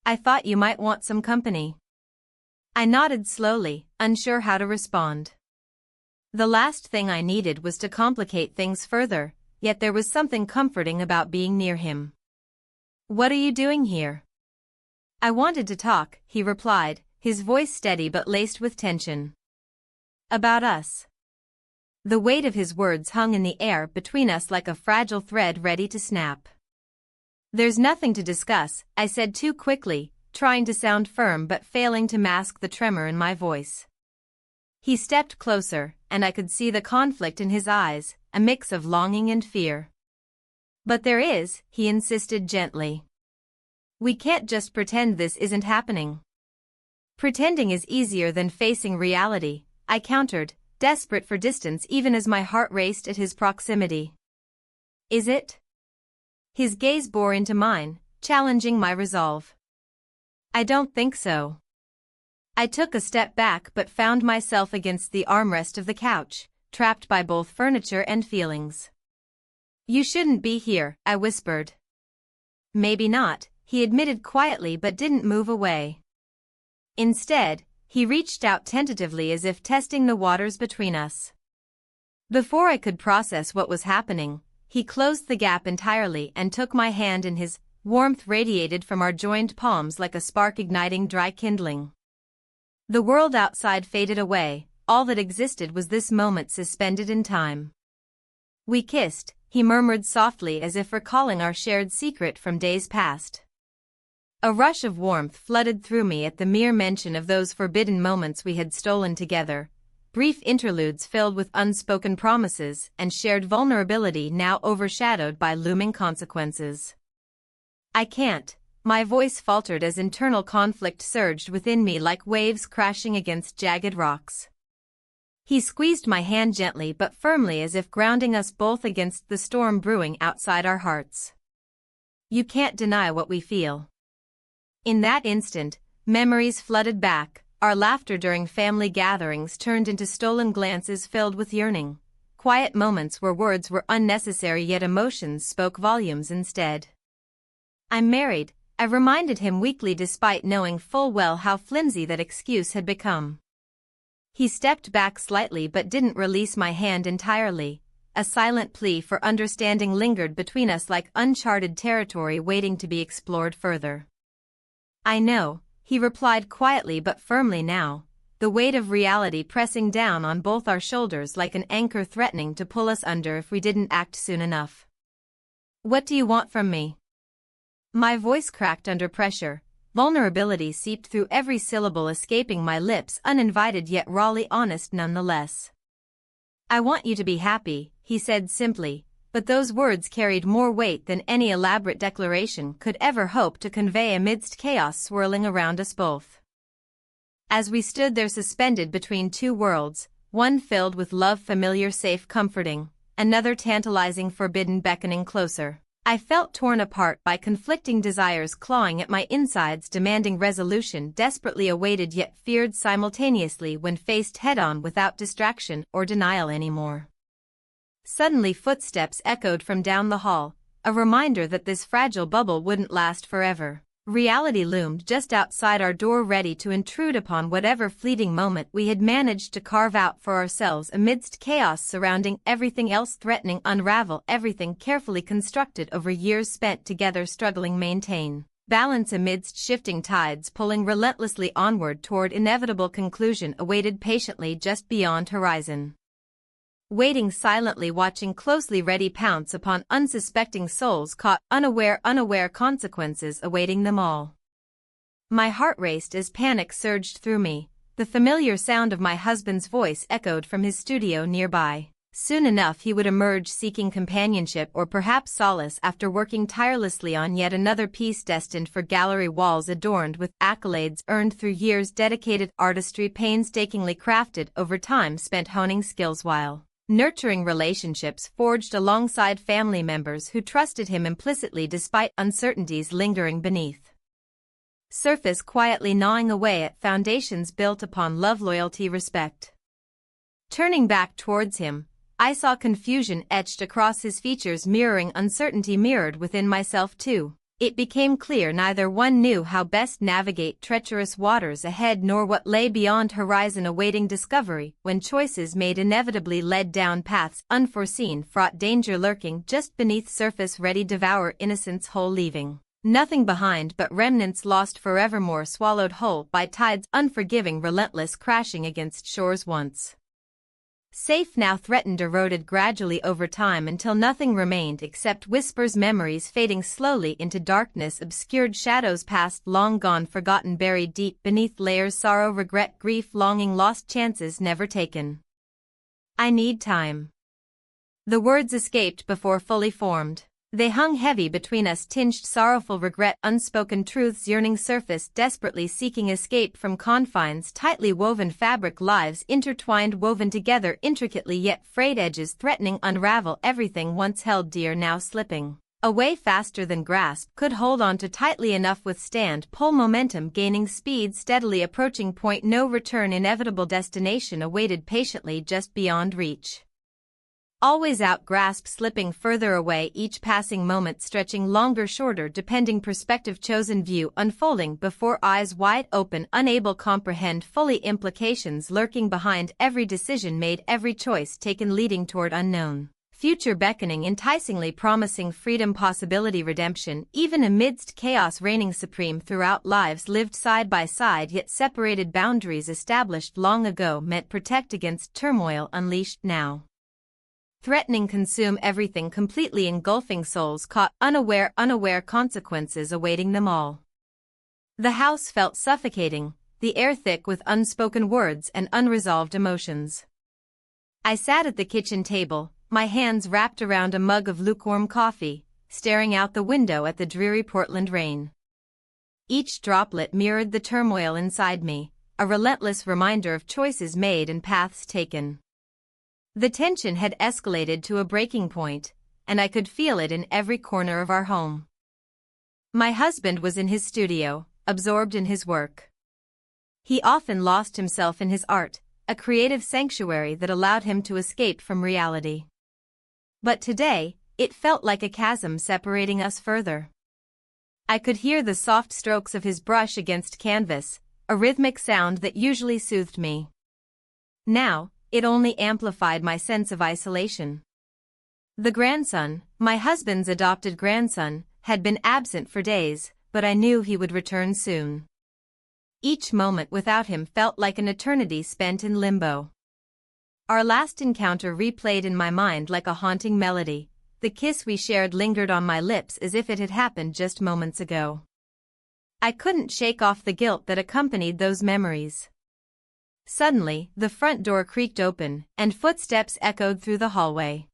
"I thought you might want some company." I nodded slowly, unsure how to respond. The last thing I needed was to complicate things further, yet there was something comforting about being near him. "What are you doing here?" "I wanted to talk," he replied, his voice steady but laced with tension. "About us." The weight of his words hung in the air between us like a fragile thread ready to snap. "There's nothing to discuss," I said too quickly, trying to sound firm but failing to mask the tremor in my voice. He stepped closer, and I could see the conflict in his eyes, a mix of longing and fear. "But there is," he insisted gently. "We can't just pretend this isn't happening." "Pretending is easier than facing reality," I countered, desperate for distance even as my heart raced at his proximity. "Is it?" His gaze bore into mine, challenging my resolve. "I don't think so." I took a step back but found myself against the armrest of the couch, trapped by both furniture and feelings. "You shouldn't be here," I whispered. "Maybe not," he admitted quietly but didn't move away. Instead, he reached out tentatively as if testing the waters between us. Before I could process what was happening, he closed the gap entirely and took my hand in his. Warmth radiated from our joined palms like a spark igniting dry kindling. The world outside faded away, all that existed was this moment suspended in time. We kissed, he murmured softly as if recalling our shared secret from days past. A rush of warmth flooded through me at the mere mention of those forbidden moments we had stolen together, brief interludes filled with unspoken promises and shared vulnerability now overshadowed by looming consequences. I can't, my voice faltered as internal conflict surged within me like waves crashing against jagged rocks. He squeezed my hand gently but firmly as if grounding us both against the storm brewing outside our hearts. You can't deny what we feel. In that instant, memories flooded back. Our laughter during family gatherings turned into stolen glances filled with yearning, quiet moments where words were unnecessary yet emotions spoke volumes instead. I'm married, I reminded him weakly despite knowing full well how flimsy that excuse had become. He stepped back slightly but didn't release my hand entirely. A silent plea for understanding lingered between us like uncharted territory waiting to be explored further. I know, he replied quietly but firmly now, the weight of reality pressing down on both our shoulders like an anchor threatening to pull us under if we didn't act soon enough. What do you want from me? My voice cracked under pressure, vulnerability seeped through every syllable escaping my lips uninvited yet rawly honest nonetheless. I want you to be happy, he said simply, but those words carried more weight than any elaborate declaration could ever hope to convey amidst chaos swirling around us both. As we stood there suspended between two worlds, one filled with love familiar safe comforting, another tantalizing forbidden beckoning closer, I felt torn apart by conflicting desires clawing at my insides demanding resolution desperately awaited yet feared simultaneously when faced head-on without distraction or denial anymore. Suddenly footsteps echoed from down the hall, a reminder that this fragile bubble wouldn't last forever. Reality loomed just outside our door ready to intrude upon whatever fleeting moment we had managed to carve out for ourselves amidst chaos surrounding everything else threatening unravel everything carefully constructed over years spent together struggling maintain balance amidst shifting tides pulling relentlessly onward toward inevitable conclusion awaited patiently just beyond horizon. Waiting silently watching closely ready pounce upon unsuspecting souls caught unaware consequences awaiting them all. My heart raced as panic surged through me, the familiar sound of my husband's voice echoed from his studio nearby. Soon enough he would emerge seeking companionship or perhaps solace after working tirelessly on yet another piece destined for gallery walls adorned with accolades earned through years dedicated artistry painstakingly crafted over time spent honing skills while nurturing relationships forged alongside family members who trusted him implicitly despite uncertainties lingering beneath. Surface quietly gnawing away at foundations built upon love, loyalty, respect. Turning back towards him, I saw confusion etched across his features mirroring uncertainty mirrored within myself too. It became clear neither one knew how best navigate treacherous waters ahead nor what lay beyond horizon awaiting discovery when choices made inevitably led down paths unforeseen fraught danger lurking just beneath surface ready devour innocence whole leaving nothing behind but remnants lost forevermore swallowed whole by tides unforgiving relentless crashing against shores once safe now threatened eroded gradually over time until nothing remained except whispers memories fading slowly into darkness obscured shadows past long gone forgotten buried deep beneath layers sorrow regret grief longing lost chances never taken. I need time. The words escaped before fully formed. They hung heavy between us tinged sorrowful regret unspoken truths yearning surface desperately seeking escape from confines tightly woven fabric lives intertwined woven together intricately yet frayed edges threatening unravel everything once held dear now slipping away faster than grasp could hold on to tightly enough withstand pull momentum gaining speed steadily approaching point no return inevitable destination awaited patiently just beyond reach. Always out grasp slipping further away each passing moment stretching longer shorter depending perspective chosen view unfolding before eyes wide open unable comprehend fully implications lurking behind every decision made every choice taken leading toward unknown future beckoning, enticingly promising freedom, possibility, redemption, even amidst chaos reigning supreme throughout. Lives lived side by side yet separated, boundaries established long ago meant protect against turmoil unleashed now. Threatening, consume everything, completely engulfing, souls caught unaware, consequences awaiting them all. The house felt suffocating, the air thick with unspoken words and unresolved emotions. I sat at the kitchen table, my hands wrapped around a mug of lukewarm coffee, staring out the window at the dreary Portland rain. Each droplet mirrored the turmoil inside me, a relentless reminder of choices made and paths taken. The tension had escalated to a breaking point, and I could feel it in every corner of our home. My husband was in his studio, absorbed in his work. He often lost himself in his art, a creative sanctuary that allowed him to escape from reality. But today, it felt like a chasm separating us further. I could hear the soft strokes of his brush against canvas, a rhythmic sound that usually soothed me. Now, it only amplified my sense of isolation. The grandson, my husband's adopted grandson, had been absent for days, but I knew he would return soon. Each moment without him felt like an eternity spent in limbo. Our last encounter replayed in my mind like a haunting melody. The kiss we shared lingered on my lips as if it had happened just moments ago. I couldn't shake off the guilt that accompanied those memories. Suddenly, the front door creaked open, and footsteps echoed through the hallway.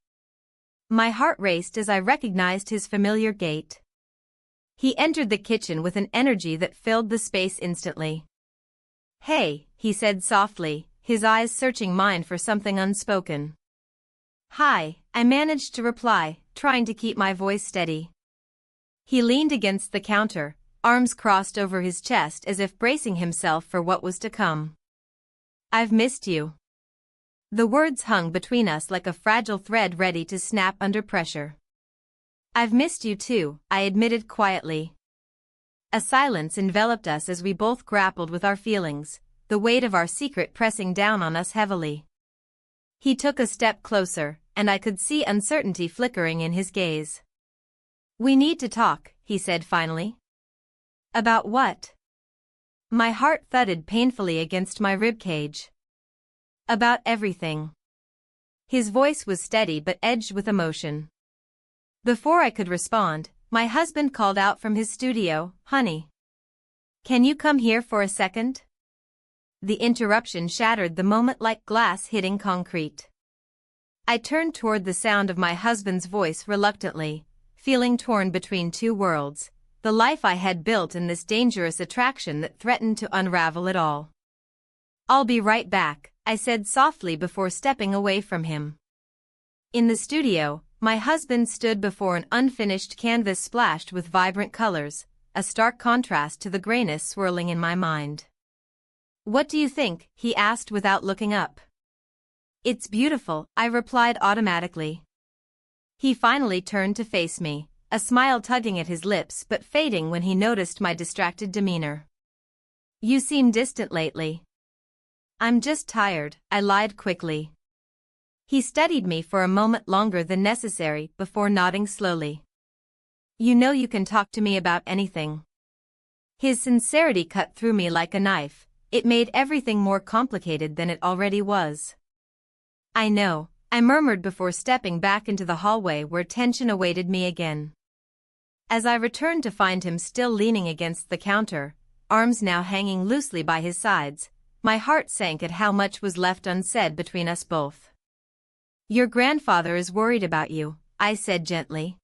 My heart raced as I recognized his familiar gait. He entered the kitchen with an energy that filled the space instantly. "Hey," he said softly, his eyes searching mine for something unspoken. "Hi," I managed to reply, trying to keep my voice steady. He leaned against the counter, arms crossed over his chest as if bracing himself for what was to come. "I've missed you." The words hung between us like a fragile thread ready to snap under pressure. "I've missed you too," I admitted quietly. A silence enveloped us as we both grappled with our feelings, the weight of our secret pressing down on us heavily. He took a step closer, and I could see uncertainty flickering in his gaze. "We need to talk," he said finally. "About what?" My heart thudded painfully against my ribcage. "About everything." His voice was steady but edged with emotion. Before I could respond, my husband called out from his studio, "Honey, can you come here for a second?" The interruption shattered the moment like glass hitting concrete. I turned toward the sound of my husband's voice reluctantly, feeling torn between two worlds, the life I had built and this dangerous attraction that threatened to unravel it all. "I'll be right back," I said softly before stepping away from him. In the studio, my husband stood before an unfinished canvas splashed with vibrant colors, a stark contrast to the grayness swirling in my mind. "What do you think?" he asked without looking up. "It's beautiful," I replied automatically. He finally turned to face me, a smile tugging at his lips but fading when he noticed my distracted demeanor. "You seem distant lately." "I'm just tired," I lied quickly. He studied me for a moment longer than necessary before nodding slowly. "You know you can talk to me about anything." His sincerity cut through me like a knife. It made everything more complicated than it already was. "I know," I murmured before stepping back into the hallway where tension awaited me again. As I returned to find him still leaning against the counter, arms now hanging loosely by his sides, my heart sank at how much was left unsaid between us both. "Your grandfather is worried about you," I said gently.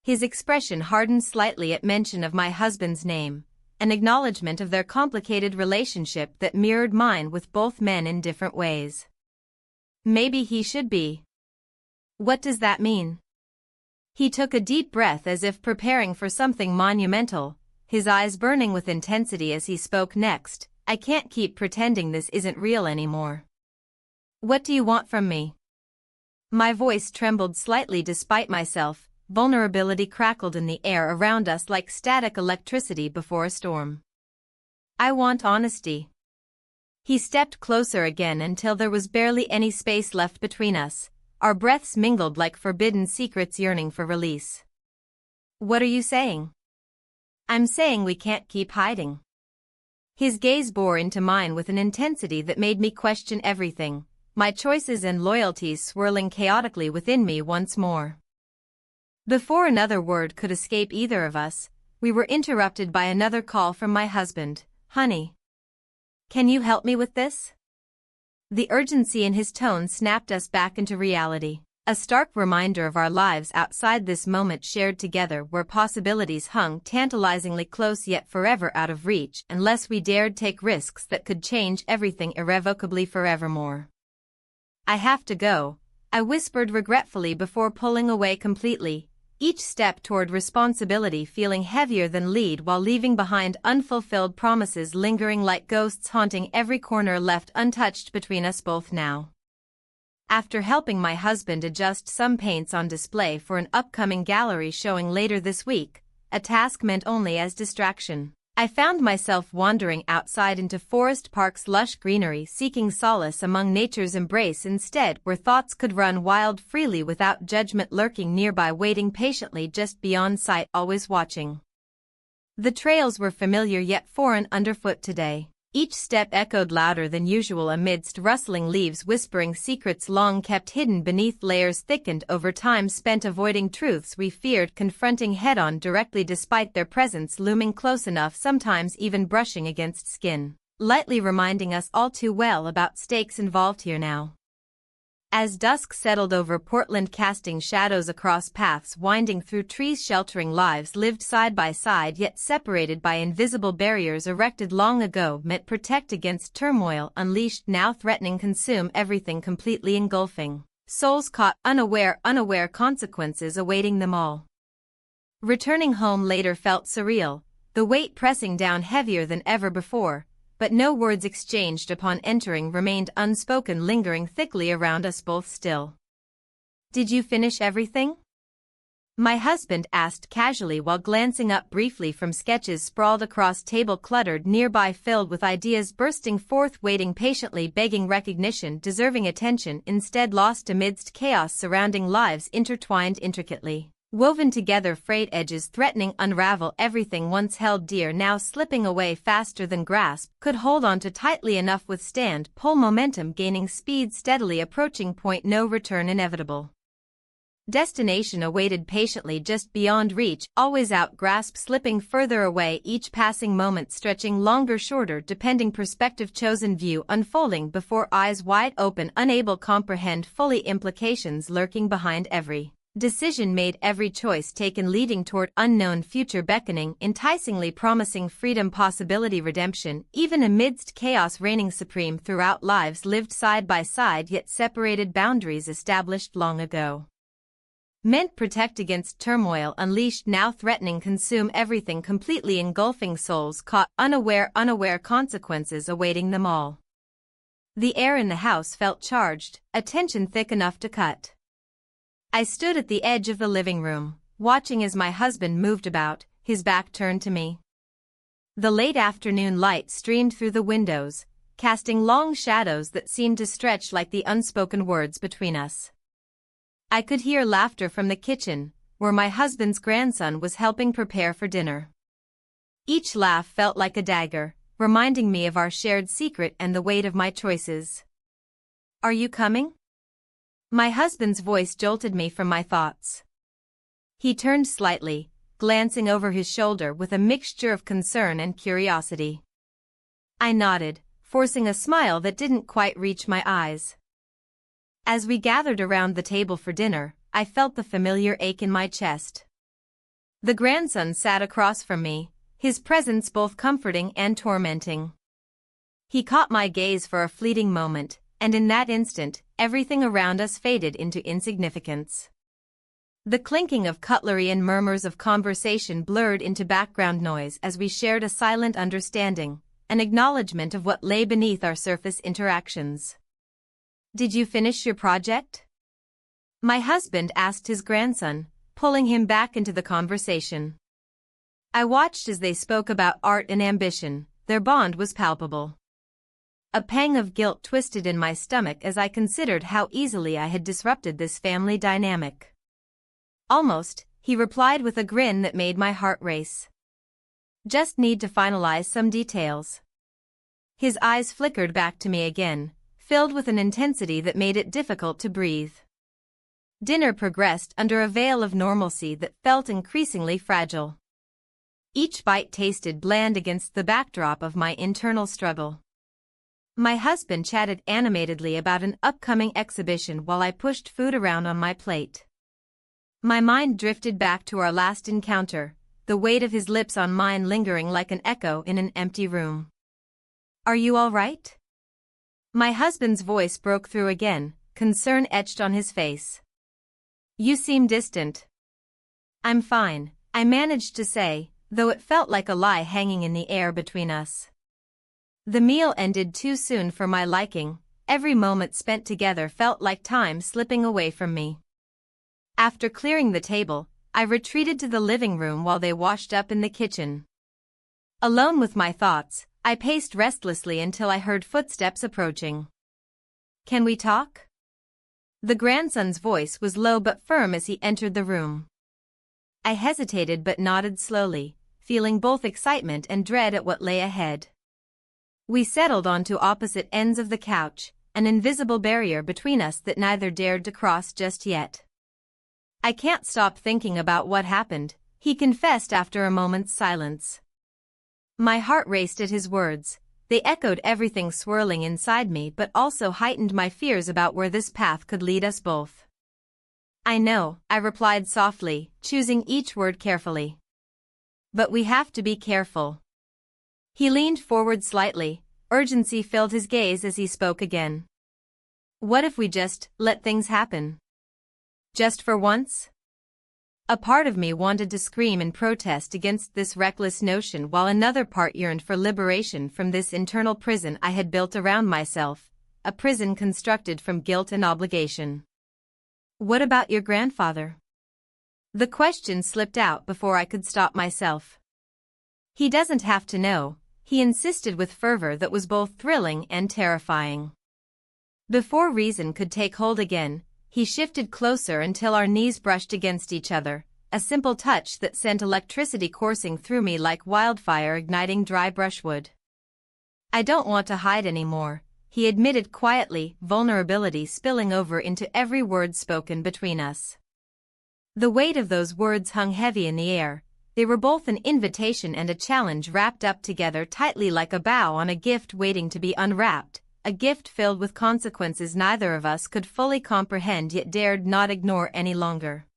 His expression hardened slightly at mention of my husband's name, an acknowledgement of their complicated relationship that mirrored mine with both men in different ways. "Maybe he should be." "What does that mean?" He took a deep breath as if preparing for something monumental, his eyes burning with intensity as he spoke next. "I can't keep pretending this isn't real anymore." "What do you want from me?" My voice trembled slightly despite myself. Vulnerability crackled in the air around us like static electricity before a storm. "I want honesty." He stepped closer again until there was barely any space left between us, our breaths mingled like forbidden secrets yearning for release. "What are you saying?" "I'm saying we can't keep hiding." His gaze bore into mine with an intensity that made me question everything, my choices and loyalties swirling chaotically within me once more. Before another word could escape either of us, we were interrupted by another call from my husband. "Honey, can you help me with this?" The urgency in his tone snapped us back into reality, a stark reminder of our lives outside this moment shared together where possibilities hung tantalizingly close yet forever out of reach unless we dared take risks that could change everything irrevocably forevermore. "I have to go," I whispered regretfully before pulling away completely, each step toward responsibility feeling heavier than lead while leaving behind unfulfilled promises lingering like ghosts haunting every corner left untouched between us both now. After helping my husband adjust some paints on display for an upcoming gallery showing later this week, a task meant only as distraction, I found myself wandering outside into Forest Park's lush greenery seeking solace among nature's embrace instead where thoughts could run wild freely without judgment lurking nearby waiting patiently just beyond sight always watching. The trails were familiar yet foreign underfoot today. Each step echoed louder than usual amidst rustling leaves whispering secrets long kept hidden beneath layers thickened over time spent avoiding truths we feared confronting head-on directly despite their presence looming close enough sometimes even brushing against skin, lightly reminding us all too well about stakes involved here now. As dusk settled over Portland casting shadows across paths winding through trees sheltering lives lived side by side yet separated by invisible barriers erected long ago meant protect against turmoil unleashed now threatening consume everything completely engulfing, souls caught unaware consequences awaiting them all. Returning home later felt surreal, the weight pressing down heavier than ever before, but no words exchanged upon entering remained unspoken lingering thickly around us both still. "Did you finish everything?" my husband asked casually while glancing up briefly from sketches sprawled across table cluttered nearby filled with ideas bursting forth waiting patiently begging recognition deserving attention instead lost amidst chaos surrounding lives intertwined intricately. Woven together frayed edges threatening unravel everything once held dear now slipping away faster than grasp could hold on to tightly enough withstand pull momentum gaining speed steadily approaching point no return inevitable. Destination awaited patiently just beyond reach always out grasp slipping further away each passing moment stretching longer shorter depending perspective chosen view unfolding before eyes wide open unable comprehend fully implications lurking behind every decision made every choice taken leading toward unknown future beckoning enticingly promising freedom possibility redemption even amidst chaos reigning supreme throughout lives lived side by side yet separated boundaries established long ago. Meant protect against turmoil unleashed now threatening consume everything completely engulfing souls caught unaware consequences awaiting them all. The air in the house felt charged, a tension thick enough to cut. I stood at the edge of the living room, watching as my husband moved about, his back turned to me. The late afternoon light streamed through the windows, casting long shadows that seemed to stretch like the unspoken words between us. I could hear laughter from the kitchen, where my husband's grandson was helping prepare for dinner. Each laugh felt like a dagger, reminding me of our shared secret and the weight of my choices. "Are you coming?" my husband's voice jolted me from my thoughts. He turned slightly, glancing over his shoulder with a mixture of concern and curiosity. I nodded, forcing a smile that didn't quite reach my eyes. As we gathered around the table for dinner, I felt the familiar ache in my chest. The grandson sat across from me, his presence both comforting and tormenting. He caught my gaze for a fleeting moment, and in that instant, everything around us faded into insignificance. The clinking of cutlery and murmurs of conversation blurred into background noise as we shared a silent understanding, an acknowledgement of what lay beneath our surface interactions. "Did you finish your project?" my husband asked his grandson, pulling him back into the conversation. I watched as they spoke about art and ambition, their bond was palpable. A pang of guilt twisted in my stomach as I considered how easily I had disrupted this family dynamic. Almost, he replied with a grin that made my heart race. Just need to finalize some details. His eyes flickered back to me again, filled with an intensity that made it difficult to breathe. Dinner progressed under a veil of normalcy that felt increasingly fragile. Each bite tasted bland against the backdrop of my internal struggle. My husband chatted animatedly about an upcoming exhibition while I pushed food around on my plate. My mind drifted back to our last encounter, the weight of his lips on mine lingering like an echo in an empty room. "Are you all right?" My husband's voice broke through again, concern etched on his face. "You seem distant." "I'm fine," I managed to say, though it felt like a lie hanging in the air between us. The meal ended too soon for my liking. Every moment spent together felt like time slipping away from me. After clearing the table, I retreated to the living room while they washed up in the kitchen. Alone with my thoughts, I paced restlessly until I heard footsteps approaching. "Can we talk?" The grandson's voice was low but firm as he entered the room. I hesitated but nodded slowly, feeling both excitement and dread at what lay ahead. We settled onto opposite ends of the couch, an invisible barrier between us that neither dared to cross just yet. "I can't stop thinking about what happened," he confessed after a moment's silence. My heart raced at his words. They echoed everything swirling inside me but also heightened my fears about where this path could lead us both. "I know," I replied softly, choosing each word carefully. "But we have to be careful." He leaned forward slightly, urgency filled his gaze as he spoke again. "What if we just let things happen? Just for once?" A part of me wanted to scream in protest against this reckless notion while another part yearned for liberation from this internal prison I had built around myself, a prison constructed from guilt and obligation. "What about your grandfather?" The question slipped out before I could stop myself. "He doesn't have to know," he insisted with fervor that was both thrilling and terrifying. Before reason could take hold again, he shifted closer until our knees brushed against each other, a simple touch that sent electricity coursing through me like wildfire igniting dry brushwood. "I don't want to hide anymore," he admitted quietly, vulnerability spilling over into every word spoken between us. The weight of those words hung heavy in the air. They were both an invitation and a challenge wrapped up together tightly like a bow on a gift waiting to be unwrapped, a gift filled with consequences neither of us could fully comprehend yet dared not ignore any longer.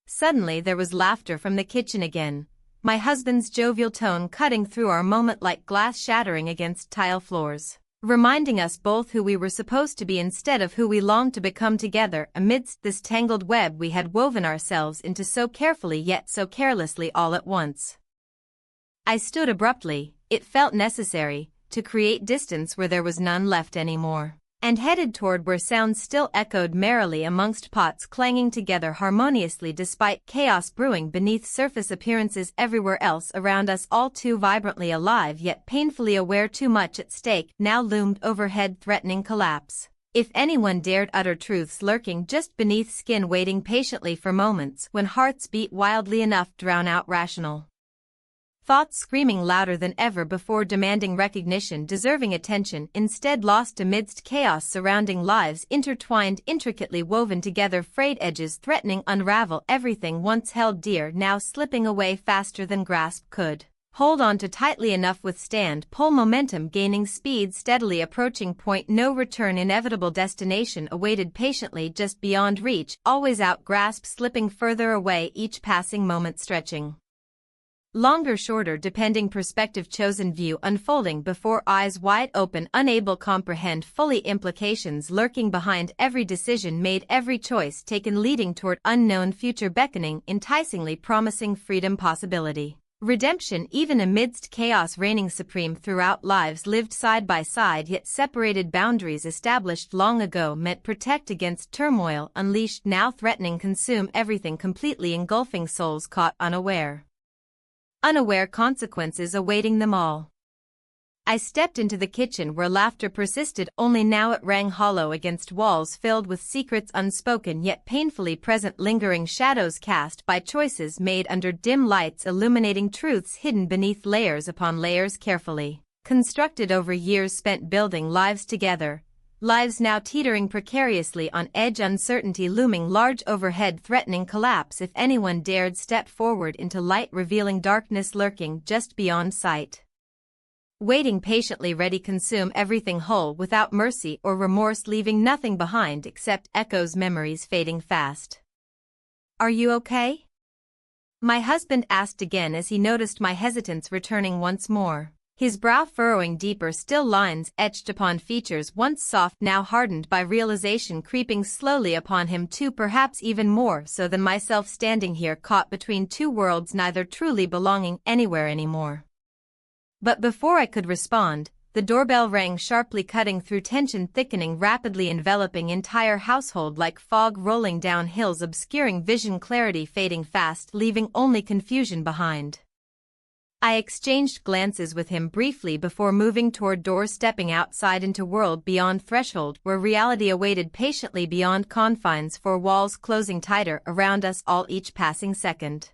Suddenly there was laughter from the kitchen again, my husband's jovial tone cutting through our moment like glass shattering against tile floors, reminding us both who we were supposed to be instead of who we longed to become together amidst this tangled web we had woven ourselves into so carefully yet so carelessly all at once. I stood abruptly, it felt necessary, to create distance where there was none left anymore, and headed toward where sounds still echoed merrily amongst pots clanging together harmoniously despite chaos brewing beneath surface appearances everywhere else around us, all too vibrantly alive yet painfully aware too much at stake now loomed overhead threatening collapse. If anyone dared utter truths lurking just beneath skin waiting patiently for moments when hearts beat wildly enough drown out rational thoughts screaming louder than ever before demanding recognition deserving attention instead lost amidst chaos surrounding lives intertwined intricately woven together frayed edges threatening unravel everything once held dear now slipping away faster than grasp could hold on to tightly enough withstand pull momentum gaining speed steadily approaching point no return inevitable destination awaited patiently just beyond reach always out grasp slipping further away each passing moment stretching longer shorter depending perspective chosen view unfolding before eyes wide open unable comprehend fully implications lurking behind every decision made every choice taken leading toward unknown future beckoning enticingly promising freedom possibility redemption even amidst chaos reigning supreme throughout lives lived side by side yet separated boundaries established long ago meant protect against turmoil unleashed now threatening consume everything completely engulfing souls caught unaware consequences awaiting them all. I stepped into the kitchen where laughter persisted, only now it rang hollow against walls filled with secrets unspoken yet painfully present, lingering shadows cast by choices made under dim lights, illuminating truths hidden beneath layers upon layers carefully constructed over years spent building lives together. Lives now teetering precariously on edge, uncertainty looming large overhead, threatening collapse if anyone dared step forward into light, revealing darkness lurking just beyond sight. Waiting patiently, ready consume everything whole without mercy or remorse, leaving nothing behind except echoes, memories fading fast. "Are you okay?" my husband asked again as he noticed my hesitance returning once more. His brow furrowing deeper still, lines etched upon features once soft now hardened by realization creeping slowly upon him too, perhaps even more so than myself, standing here caught between two worlds, neither truly belonging anywhere anymore. But before I could respond, the doorbell rang sharply, cutting through tension thickening, rapidly enveloping entire household like fog rolling down hills, obscuring vision, clarity fading fast, leaving only confusion behind. I exchanged glances with him briefly before moving toward door, stepping outside into world beyond, threshold where reality awaited patiently beyond confines, four walls closing tighter around us all each passing second.